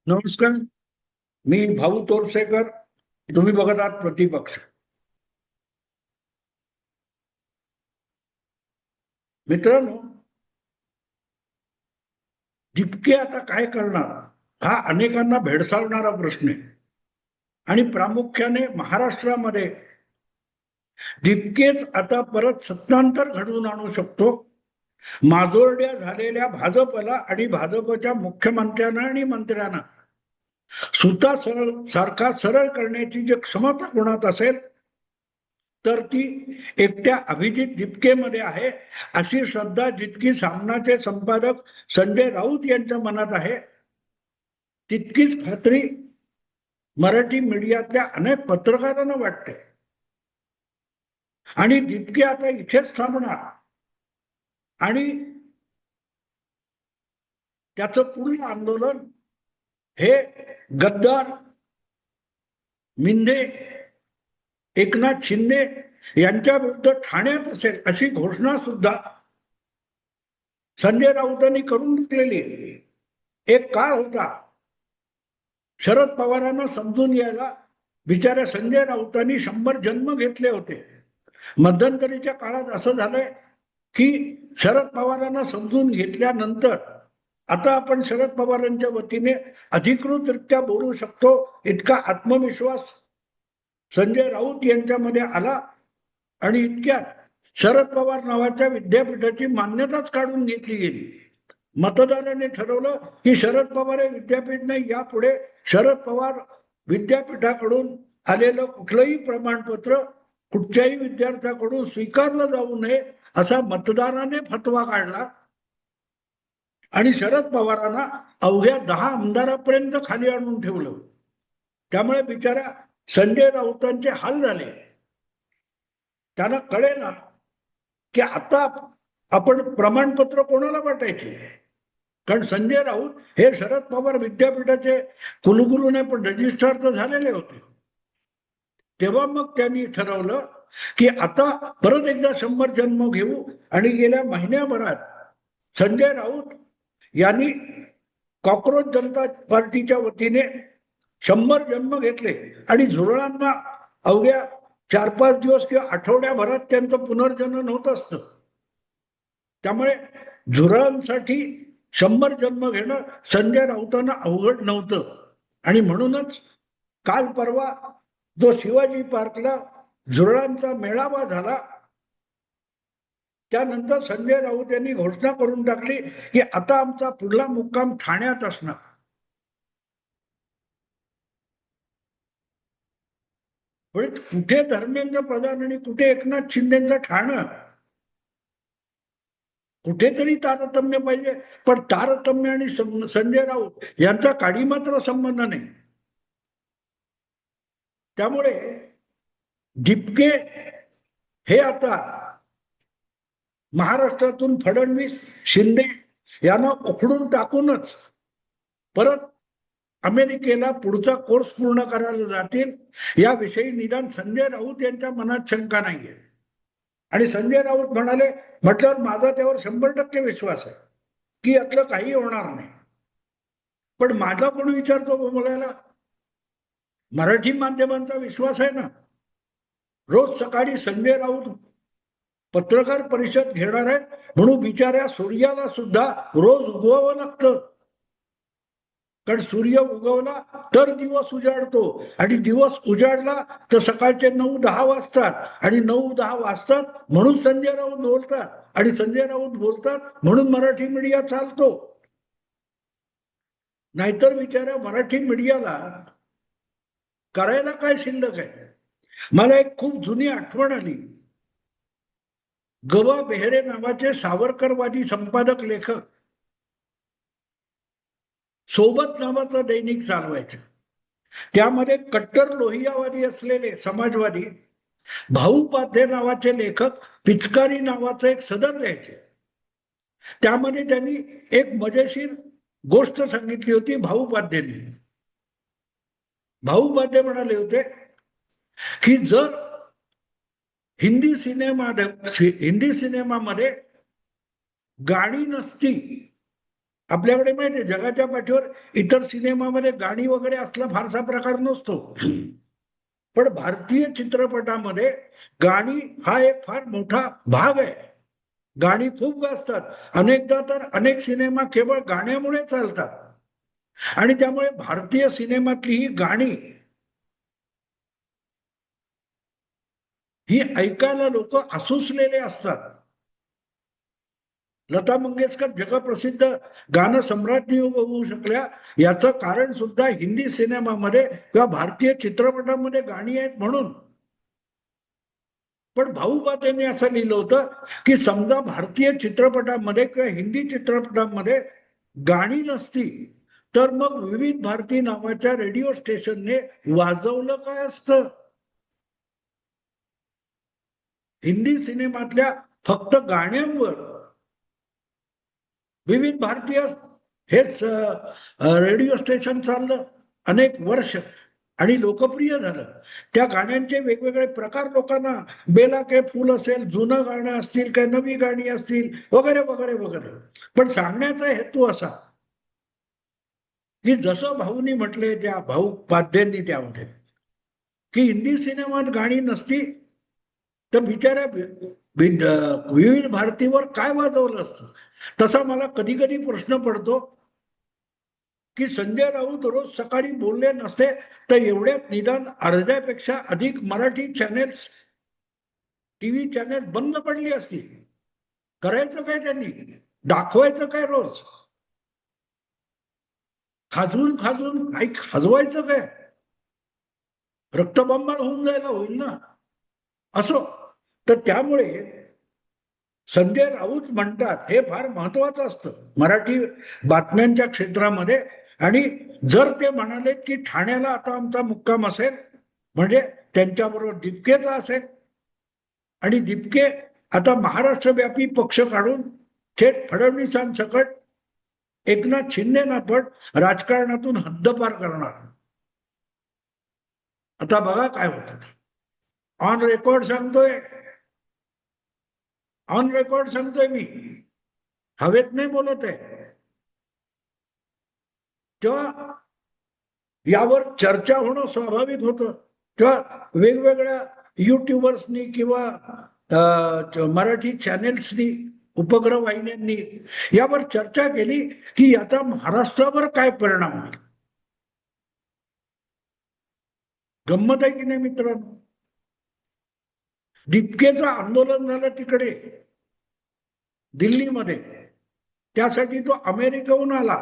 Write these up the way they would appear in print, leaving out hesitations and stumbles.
नमस्कार. मी भाऊ तोरसेकर. तुम्ही बघत आहात प्रतिपक्ष. मित्रांनो, ठिपके आता काय करणार हा अनेकांना भेडसावणारा प्रश्न आहे. आणि प्रामुख्याने महाराष्ट्रामध्ये ठिपकेच आता परत सत्तांतर घडवून आणू शकतो. माजोरड्या झालेल्या भाजपला आणि भाजपच्या मुख्यमंत्र्यांना आणि मंत्र्यांना सुता सरळ सारखा सरळ करण्याची जी क्षमता कोणात असेल तर ती एकट्या अभिजित दिपकेमध्ये आहे, अशी श्रद्धा जितकी सामनाचे संपादक संजय राऊत यांच्या मनात आहे, तितकीच खात्री मराठी मीडियातल्या अनेक पत्रकारांना वाटते. आणि दिपके आता इथेच थांबणार आणि त्याचं पूर्ण आंदोलन हे गद्दार मिंदे एकनाथ शिंदे यांच्या विरुद्ध ठाण्यात असेल अशी घोषणा सुद्धा संजय राऊतांनी करून टाकलेली. एक काळ होता शरद पवारांना समजून यायला बिचाऱ्या संजय राऊतांनी 100 जन्म घेतले होते. मध्यंतरीच्या काळात असं झालंय की शरद पवारांना समजून घेतल्यानंतर आता आपण शरद पवारांच्या वतीने अधिकृतरित्या बोलू शकतो इतका आत्मविश्वास संजय राऊत यांच्यामध्ये आला. आणि इतक्यात शरद पवार नावाच्या विद्यापीठाची मान्यताच काढून घेतली गेली. मतदारांनी ठरवलं की शरद पवार हे विद्यापीठ नाही, यापुढे शरद पवार विद्यापीठाकडून आलेलं कुठलंही प्रमाणपत्र कुठच्याही विद्यार्थ्याकडून स्वीकारलं जाऊ नये असा मतदाराने फतवा काढला. आणि शरद पवारांना अवघ्या 10 आमदारापर्यंत खाली आणून ठेवलं. त्यामुळे बिचारा संजय राऊतांचे हाल झाले. त्यांना कळेना की आता आपण प्रमाणपत्र कोणाला वाटायचे, कारण संजय राऊत हे शरद पवार विद्यापीठाचे कुलगुरूने पण रजिस्ट्रार तर झालेले होते. तेव्हा मग त्यांनी ठरवलं की आता परत एकदा 100 जन्म घेऊ. आणि गेल्या महिन्याभरात संजय राऊत यांनी कॉक्रोच जनता पार्टीच्या वतीने 100 जन्म घेतले. आणि झुरळांना अवघ्या 4-5 दिवस किंवा आठवड्याभरात त्यांचं पुनर्जनन होत असतं. त्यामुळे झुरळांसाठी 100 जन्म घेणं संजय राऊतांना अवघड नव्हतं. आणि म्हणूनच काल परवा जो शिवाजी पार्कला झुरळांचा मेळावा झाला, त्यानंतर संजय राऊत यांनी घोषणा करून टाकली की आता आमचा पुढला मुक्काम ठाण्यात असणार. म्हणजे कुठे धर्मेंद्र प्रधान आणि कुठे एकनाथ शिंदेचं ठाणं, कुठेतरी तारतम्य पाहिजे. पण तारतम्य आणि संजय राऊत यांचा काडी मात्र संबंध नाही. त्यामुळे दिपके हे आता महाराष्ट्रातून फडणवीस शिंदे यांना उखडून टाकूनच परत अमेरिकेला पुढचा कोर्स पूर्ण करायला जातील याविषयी निदान संजय राऊत यांच्या मनात शंका नाहीये. आणि संजय राऊत म्हटल्यावर माझा त्यावर 100% विश्वास आहे की यातलं काही होणार नाही. पण माझा कोणी विचारतो बोलायला, मराठी माध्यमांचा विश्वास आहे ना. रोज सकाळी संजय राऊत पत्रकार परिषद घेणार आहेत म्हणून बिचाऱ्या सूर्याला सुद्धा रोज उगवावं लागतं. कारण सूर्य उगवला तर दिवस उजाडतो आणि दिवस उजाडला तर सकाळचे 9-10 वाजतात आणि 9-10 वाजतात म्हणून संजय राऊत बोलतात आणि संजय राऊत बोलतात म्हणून मराठी मीडिया चालतो. नाहीतर बिचाऱ्या मराठी मीडियाला करायला काय शिल्लक आहे. मला एक खूप जुनी आठवण आली. ग.वा. बेहरे नावाचे सावरकरवादी संपादक लेखक सोबत नावाचं दैनिक चालवायचं. त्यामध्ये कट्टर लोहियावादी असलेले समाजवादी भाऊ पाध्ये नावाचे लेखक पिचकारी नावाचं एक सदर लिहायचे. त्यामध्ये त्यांनी एक मजेशीर गोष्ट सांगितली होती. भाऊ पाध्ये म्हणाले होते की जर हिंदी सिनेमामध्ये गाणी नसती आपल्याकडे माहितीये जगाच्या पाठीवर इतर सिनेमामध्ये गाणी वगैरे असला फारसा प्रकार नसतो, पण भारतीय चित्रपटामध्ये गाणी हा एक फार मोठा भाग आहे. गाणी खूप गाजतात. अनेकदा तर अनेक सिनेमा केवळ गाण्यामुळे चालतात. आणि त्यामुळे भारतीय सिनेमातली ही गाणी ही ऐकायला लोक आसुसलेले असतात. लता मंगेशकर जगप्रसिद्ध गाणं सम्राज्ञी होऊ शकल्या याचं कारण सुद्धा हिंदी सिनेमामध्ये किंवा भारतीय चित्रपटामध्ये गाणी आहेत म्हणून. पण भाऊबात यांनी असं लिहिलं होतं की समजा भारतीय चित्रपटामध्ये किंवा हिंदी चित्रपटामध्ये गाणी नसती तर मग विविध भारती नावाच्या रेडिओ स्टेशनने वाजवलं काय असतं. हिंदी सिनेमातल्या फक्त गाण्यांवर विविध भारतीय हेच रेडिओ स्टेशन चाललं अनेक वर्ष आणि लोकप्रिय झालं. त्या गाण्यांचे वेगवेगळे प्रकार लोकांना, बेला के फूल असेल, जुनं गाणं असतील, काही नवी गाणी असतील, वगैरे वगैरे वगैरे. पण सांगण्याचा हेतू असा की जसं भाऊनी म्हटले त्या भाऊ पाध्यांनी त्यामध्ये की हिंदी सिनेमात गाणी नसती तर बिचाऱ्या विविध भारतीवर काय वाजवलं असतं. तसा मला कधी कधी प्रश्न पडतो की संजय राऊत रोज सकाळी बोलले नसते तर एवढ्यात निदान अर्ध्यापेक्षा अधिक मराठी चॅनेल्स, टीव्ही चॅनेल बंद पडली असती. करायचं काय त्यांनी, दाखवायचं काय रोज, खाजवून खाजवून काही खाजवायचं काय, रक्तबंबाळ होऊन जायला होईल ना. असो, तर त्यामुळे संजय राऊत म्हणतात हे फार महत्वाचं असतं मराठी बातम्यांच्या क्षेत्रामध्ये. आणि जर ते म्हणाले की ठाण्याला आता आमचा मुक्काम असेल म्हणजे त्यांच्याबरोबर दिपकेचा असेल आणि दिपके आता महाराष्ट्रव्यापी पक्ष काढून थेट फडणवीसांसकट एकनाथ शिंदेना पण राजकारणातून हद्दपार करणार. आता बघा काय होतं. ऑन रेकॉर्ड सांगतोय, ऑन रेकॉर्ड सांगतोय मी, हवेत नाही बोलत आहे. तेव्हा यावर चर्चा होणं स्वाभाविक होतं. तेव्हा वेगवेगळ्या युट्यूबर्सनी किंवा मराठी चॅनेल्सनी, उपग्रह वाहिन्यांनी यावर चर्चा केली की याचा महाराष्ट्रावर काय परिणाम होईल. गंमत आहे की नाही मित्रांनो. दिपकेचं आंदोलन झालं तिकडे दिल्लीमध्ये, त्यासाठी तो अमेरिकेहून आला.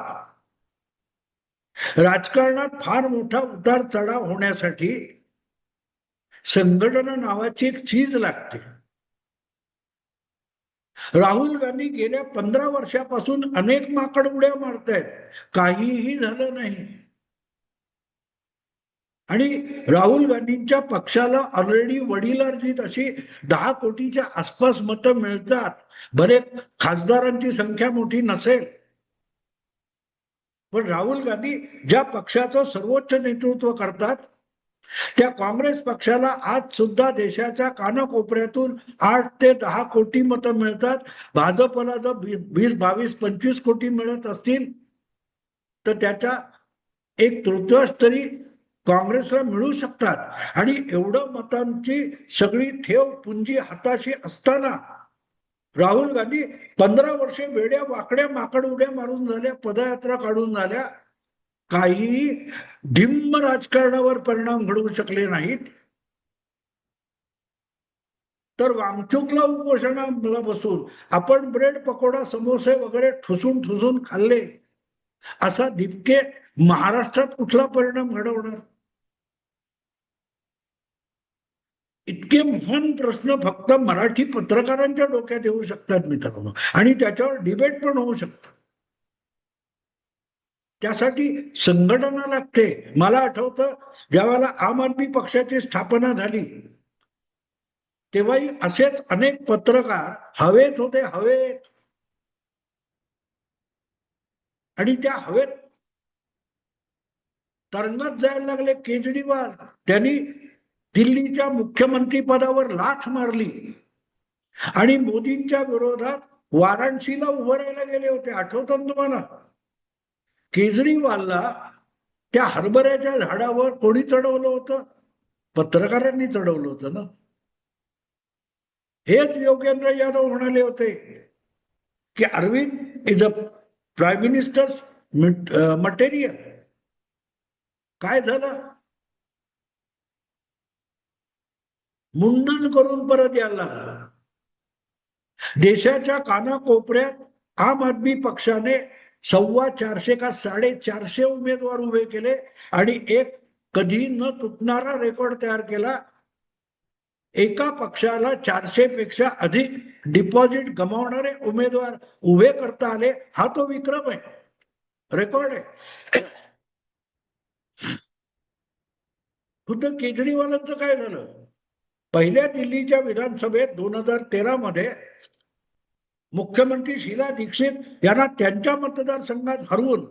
राजकारणात फार मोठा उतार चढाव होण्यासाठी संघटना नावाची एक चीज लागते. राहुल गांधी गेल्या 15 वर्षापासून अनेक माकड उड्या मारतायत, काहीही झालं नाही. आणि राहुल गांधींच्या पक्षाला ऑलरेडी वडिलार्जित अशी 10 कोटीच्या आसपास मतं मिळतात. भले खासदारांची संख्या मोठी नसेल, पण राहुल गांधी ज्या पक्षाचं सर्वोच्च नेतृत्व करतात त्या काँग्रेस पक्षाला आज सुद्धा देशाच्या कानाकोपऱ्यातून 8 ते 10 कोटी मतं मिळतात. भाजपला जर 20, 22, 25 कोटी मिळत असतील तर त्याच्या एक तृतीयांश तरी काँग्रेसला मिळू शकतात. आणि एवढं मतांची सगळी ठेव पुंजी हाताशी असताना राहुल गांधी 15 वर्षे वेड्या वाकड्या माकड उड्या मारून झाल्या, पदयात्रा काढून झाल्या, काहीही धिम्म राजकारणावर परिणाम घडवू शकले नाहीत. तर वामचुकला उपोषणाला बसून आपण ब्रेड पकोडा समोसे वगैरे ठुसून ठुसून खाल्ले असा दिपके महाराष्ट्रात कुठला परिणाम घडवणार. इतके महान प्रश्न फक्त मराठी पत्रकारांच्या डोक्यात येऊ शकतात मित्रांनो, आणि त्याच्यावर डिबेट पण होऊ शकतात. त्यासाठी संघटना लागते. मला आठवतं ज्यावेळेला आम आदमी पक्षाची स्थापना झाली तेव्हाही असेच अनेक पत्रकार हवेत होते, हवेत. आणि त्या हवेत तरंगत जायला लागले केजरीवाल. त्यांनी दिल्लीच्या मुख्यमंत्री पदावर लाथ मारली आणि मोदींच्या विरोधात वाराणसीला उभं राहायला गेले होते, आठवतं तुम्हाला. केजरीवालला त्या हरभऱ्याच्या झाडावर कोणी चढवलं होतं? पत्रकारांनी चढवलं होतं ना. हेच योगेंद्र यादव म्हणाले होते की Arvind is a prime minister's material. काय झालं? मुंडन करून परत यायला लागला. देशाच्या कानाकोपऱ्यात आम आदमी पक्षाने 450 का 450 उमेदवार उभे केले आणि एक कधी न तुटणारा रेकॉर्ड तयार केला. एका पक्षाला 400 पेक्षा अधिक डिपॉझिट गमावणारे उमेदवार उभे करता आले. हा तो विक्रम आहे, रेकॉर्ड आहे. खुद्द केजरीवालांचं काय झालं? पहिल्या दिल्लीच्या विधानसभेत 2013 मध्ये मुख्यमंत्री शीला दीक्षित यांना त्यांच्या मतदारसंघात हरवून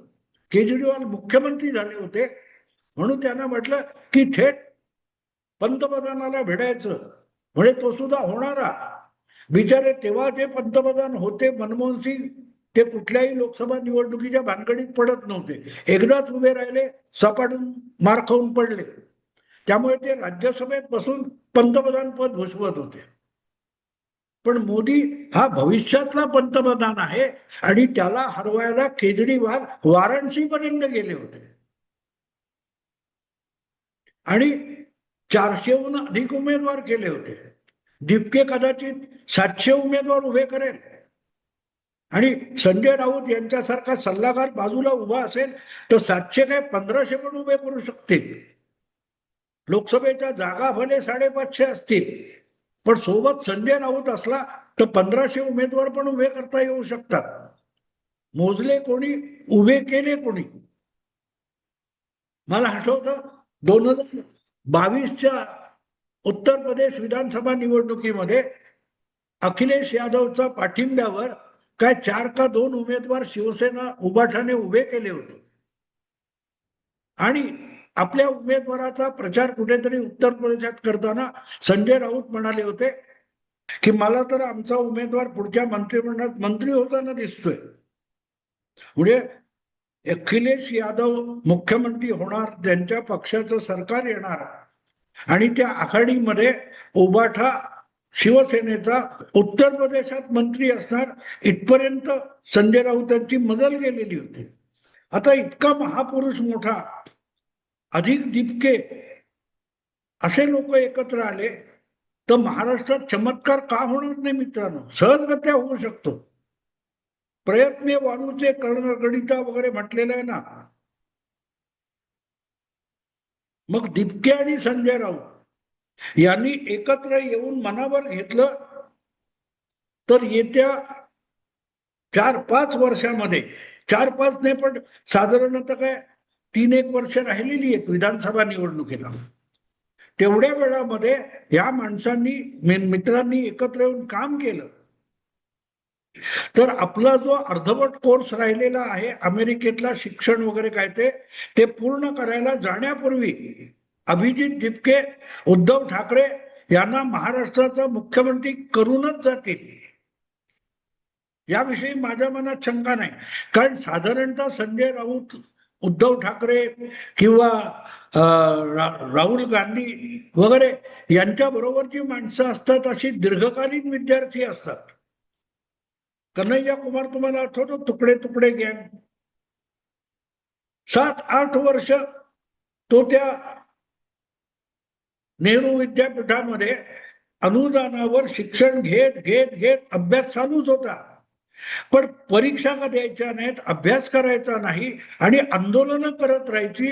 केजरीवाल मुख्यमंत्री झाले होते. म्हणून त्यांना म्हटलं की थेट पंतप्रधानाला भेटायचं, म्हणजे तो सुद्धा होणारा. बिचारे तेव्हा जे पंतप्रधान होते मनमोहन सिंग, ते कुठल्याही लोकसभा निवडणुकीच्या भानगडीत पडत नव्हते. एकदाच उभे राहिले, सपाटून मार खाऊन पडले. त्यामुळे ते राज्यसभेत बसून पंतप्रधान पद भूषवत होते. पण मोदी हा भविष्यातला पंतप्रधान आहे आणि त्याला हरवायला केजरीवाल वाराणसी पर्यंत गेले होते आणि 400हून अधिक उमेदवार केले होते. दीपके कदाचित 700 उमेदवार उभे करेल आणि संजय राऊत यांच्यासारखा सल्लागार बाजूला उभा असेल तर 700 काय 1500 पण उभे करू शकतील. लोकसभेच्या जागा भले 550 असतील, पण सोबत संजय राऊत असला तर 1500 उमेदवार पण उभे करता येऊ शकतात. मोजले कोणी, उभे केले कोणी? मला आठवतं 2022च्या उत्तर प्रदेश विधानसभा निवडणुकीमध्ये अखिलेश यादवच्या पाठिंब्यावर काय 4 का 2 उमेदवार शिवसेना उभाठाने उभे केले होते आणि आपल्या उमेदवाराचा प्रचार कुठेतरी उत्तर प्रदेशात करताना संजय राऊत म्हणाले होते की मला तर आमचा उमेदवार पुढच्या मंत्रिमंडळात मंत्री होताना दिसतोय. म्हणजे अखिलेश यादव मुख्यमंत्री होणार, त्यांच्या पक्षाचं सरकार येणार आणि त्या आघाडीमध्ये उभाठा शिवसेनेचा उत्तर प्रदेशात मंत्री असणार, इथपर्यंत संजय राऊतांची मजल गेलेली होती. आता इतका महापुरुष मोठा, अधिक दिपके असे लोक एकत्र आले तर महाराष्ट्रात चमत्कार का होणार नाही मित्रांनो? सहजगत्या होऊ शकतो. प्रयत्न वाढूचे कर्णगणिता वगैरे म्हटलेलं आहे ना. मग दिपके आणि संजय राऊत यांनी एकत्र येऊन मनावर घेतलं तर येत्या 4-5 वर्षामध्ये, 4-5 नाही पण साधारणतः काय 3-1 वर्ष राहिलेली आहेत विधानसभा निवडणुकीला, तेवढ्या वेळामध्ये या माणसांनी मित्रांनी एकत्र येऊन काम केलं तर आपला जो अर्धवट कोर्स राहिलेला आहे अमेरिकेतला शिक्षण वगैरे काय ते पूर्ण करायला जाण्यापूर्वी अभिजित दिपके उद्धव ठाकरे यांना महाराष्ट्राचा मुख्यमंत्री करूनच जातील याविषयी माझ्या मनात शंका नाही. कारण साधारणतः संजय राऊत, उद्धव ठाकरे किंवा राहुल गांधी वगैरे यांच्या बरोबरची माणसं असतात अशी दीर्घकालीन विद्यार्थी असतात. कन्हैया कुमार तुम्हाला आठवतो, तुकडे तुकडे गँग, 7-8 वर्ष तो त्या नेहरू विद्यापीठामध्ये अनुदानावर शिक्षण घेत घेत घेत अभ्यास चालूच होता. पण परीक्षा का द्यायच्या नाहीत, अभ्यास करायचा नाही आणि आंदोलनं करत राहायची,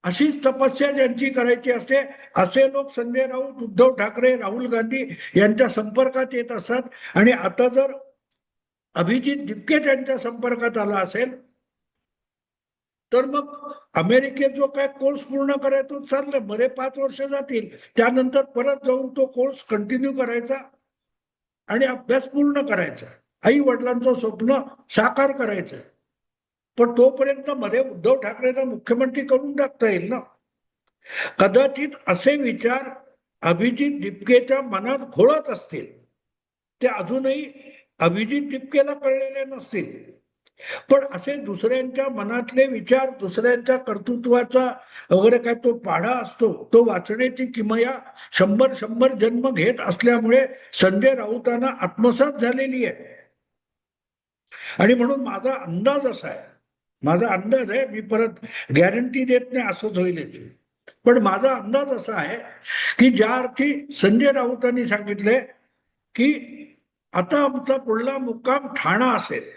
अशीच तपस्या ज्यांची करायची असते असे लोक संजय राऊत, उद्धव ठाकरे, राहुल गांधी यांच्या संपर्कात येत असतात. आणि आता जर अभिजित दिपके त्यांच्या संपर्कात आला असेल तर मग अमेरिकेत जो काय कोर्स पूर्ण करायचा चाललं, मध्ये 5 वर्ष जातील, त्यानंतर परत जाऊन तो कोर्स कंटिन्यू करायचा आणि अभ्यास पूर्ण करायचा, आई वडिलांचं स्वप्न साकार करायचं. पण तोपर्यंत मध्ये उद्धव ठाकरेंना मुख्यमंत्री करून टाकता येईल ना. कदाचित असे विचार अभिजित दिपकेच्या मनात घोळत असतील, ते अजूनही अभिजित दिपकेला कळलेले नसतील. पण असे दुसऱ्यांच्या मनातले विचार, दुसऱ्यांच्या कर्तृत्वाचा वगैरे काय तो पाढा असतो, तो वाचण्याची किमया 100 जन्म घेत असल्यामुळे संजय राऊतांना आत्मसात झालेली आहे. आणि म्हणून माझा अंदाज असा आहे, माझा अंदाज आहे, मी परत गॅरंटी देत नाही असंच होईल, पण माझा अंदाज असा आहे की ज्या अर्थी संजय राऊतांनी सांगितले की आता आमचा पुढला मुक्काम ठाणा असेल,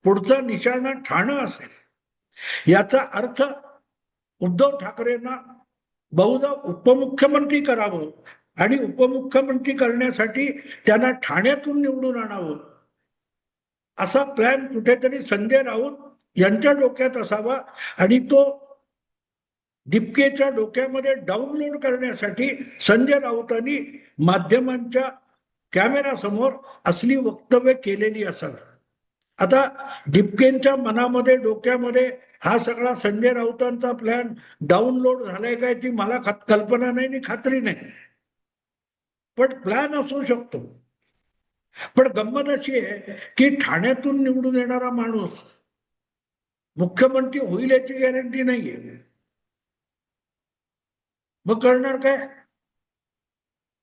पुढचा निशाणा ठाणं असेल, याचा अर्थ उद्धव ठाकरेंना बहुधा उपमुख्यमंत्री करावं आणि उपमुख्यमंत्री करण्यासाठी त्यांना ठाण्यातून निवडून आणावं असा प्लॅन कुठेतरी संजय राऊत यांच्या डोक्यात असावा आणि तो दिपकेच्या डोक्यामध्ये डाउनलोड करण्यासाठी संजय राऊतांनी माध्यमांच्या कॅमेरासमोर असली वक्तव्य केलेली असावी. आता दिपकेंच्या मनामध्ये, डोक्यामध्ये हा सगळा संजय राऊतांचा प्लॅन डाउनलोड झालाय काय ती मला कल्पना नाही आणि खात्री नाही, पण प्लॅन असू शकतो. पण गंमत अशी आहे की ठाण्यातून निवडून येणारा माणूस मुख्यमंत्री होईल याची गॅरंटी नाहीये. मग करणार काय?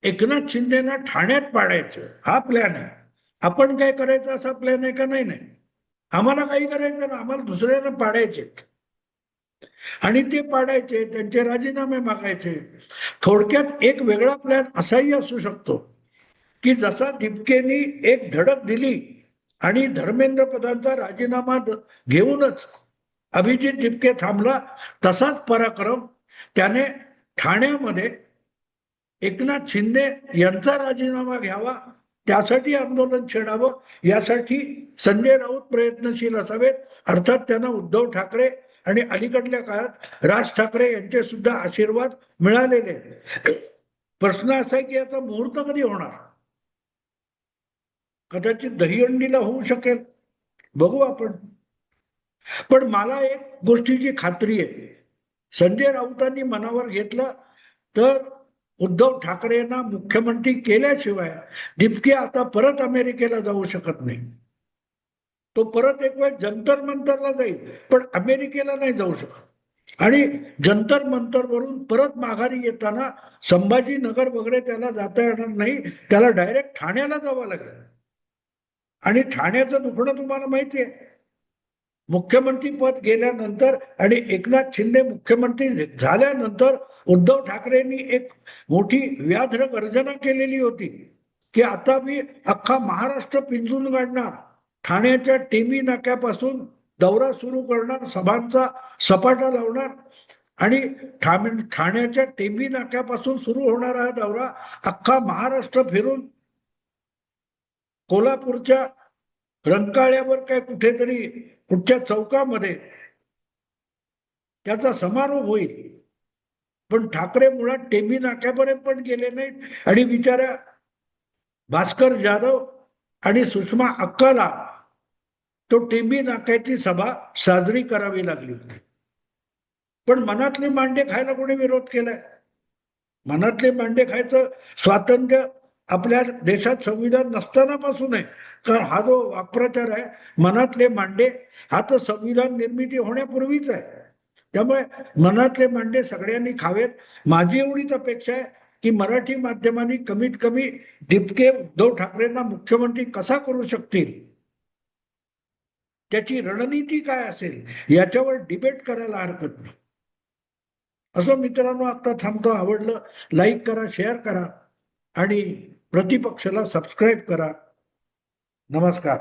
एकनाथ शिंदेना ठाण्यात पाडायचं हा प्लॅन आहे. आपण काय करायचं असा प्लॅन आहे का? नाही, आम्हाला काही करायचं ना, आम्हाला दुसऱ्यांना पाडायचे आणि ते पाडायचे, त्यांचे राजीनामे मागायचे. थोडक्यात एक वेगळा प्लॅन असाही असू शकतो की जसा दिपकेनी एक धडक दिली आणि धर्मेंद्र प्रधानचा राजीनामा घेऊनच अभिजित दिपके थांबला, तसाच पराक्रम त्याने ठाण्यामध्ये एकनाथ शिंदे यांचा राजीनामा घ्यावा, त्यासाठी आंदोलन छेडावं, यासाठी संजय राऊत प्रयत्नशील असावेत. अर्थात त्यांना उद्धव ठाकरे आणि अलीकडल्या काळात राज ठाकरे यांचे सुद्धा आशीर्वाद मिळालेले आहेत. प्रश्न असा आहे की याचा मुहूर्त कधी होणार? कदाचित दहीहंडीला होऊ शकेल, बघू आपण. पण मला एक गोष्टीची खात्री आहे, संजय राऊतांनी मनावर घेतलं तर उद्धव ठाकरेंना मुख्यमंत्री केल्याशिवाय दिपके आता परत अमेरिकेला जाऊ शकत नाही. तो परत एक वेळ जंतर मंतरला जाईल पण अमेरिकेला नाही जाऊ शकत. आणि जंतर मंतरवरून परत माघारी येताना संभाजीनगर वगैरे त्याला जाता येणार नाही, त्याला डायरेक्ट ठाण्याला जावं लागेल. आणि ठाण्याचं दुखणं तुम्हाला माहिती आहे, मुख्यमंत्री पद गेल्यानंतर आणि एकनाथ शिंदे मुख्यमंत्री झाल्यानंतर उद्धव ठाकरेंनी एक मोठी व्याघ्र गर्जना केलेली होती की आता मी अख्खा महाराष्ट्र पिंजून काढणार, ठाण्याच्या टेंभी नाक्यापासून दौरा सुरू करणार, सभांचा सपाटा लावणार आणि ठाण्याच्या टेंभी नाक्यापासून सुरू होणारा हा दौरा अख्खा महाराष्ट्र फिरून कोल्हापूरच्या रंकाळ्यावर काय कुठेतरी कुठच्या चौकामध्ये त्याचा समारोप होईल. पण ठाकरे मुळात टेंभी नाक्यापर्यंत पण गेले नाहीत आणि बिचाऱ्या भास्कर जाधव आणि सुषमा अक्काला तो टेंभी नाक्याची सभा साजरी करावी लागली होती. पण मनातले मांडे खायला कोणी विरोध केलाय? मनातले मांडे खायचं स्वातंत्र्य आपल्या देशात संविधान नसताना पासून आहे. कारण हा जो वाक्प्रचार आहे मनातले मांडे, हा तर संविधान निर्मिती होण्यापूर्वीच आहे. त्यामुळे मनातले मांडे सगळ्यांनी खावेत. माझी एवढीच अपेक्षा आहे की मराठी माध्यमांनी कमीत कमी दिपके उद्धव ठाकरेंना मुख्यमंत्री कसा करू शकतील, त्याची रणनीती काय असेल याच्यावर डिबेट करायला हरकत नाही. असं मित्रांनो, आता थांबतो. आवडलं लाईक करा, शेअर करा आणि प्रतिपक्षाला सबस्क्राईब करा. नमस्कार.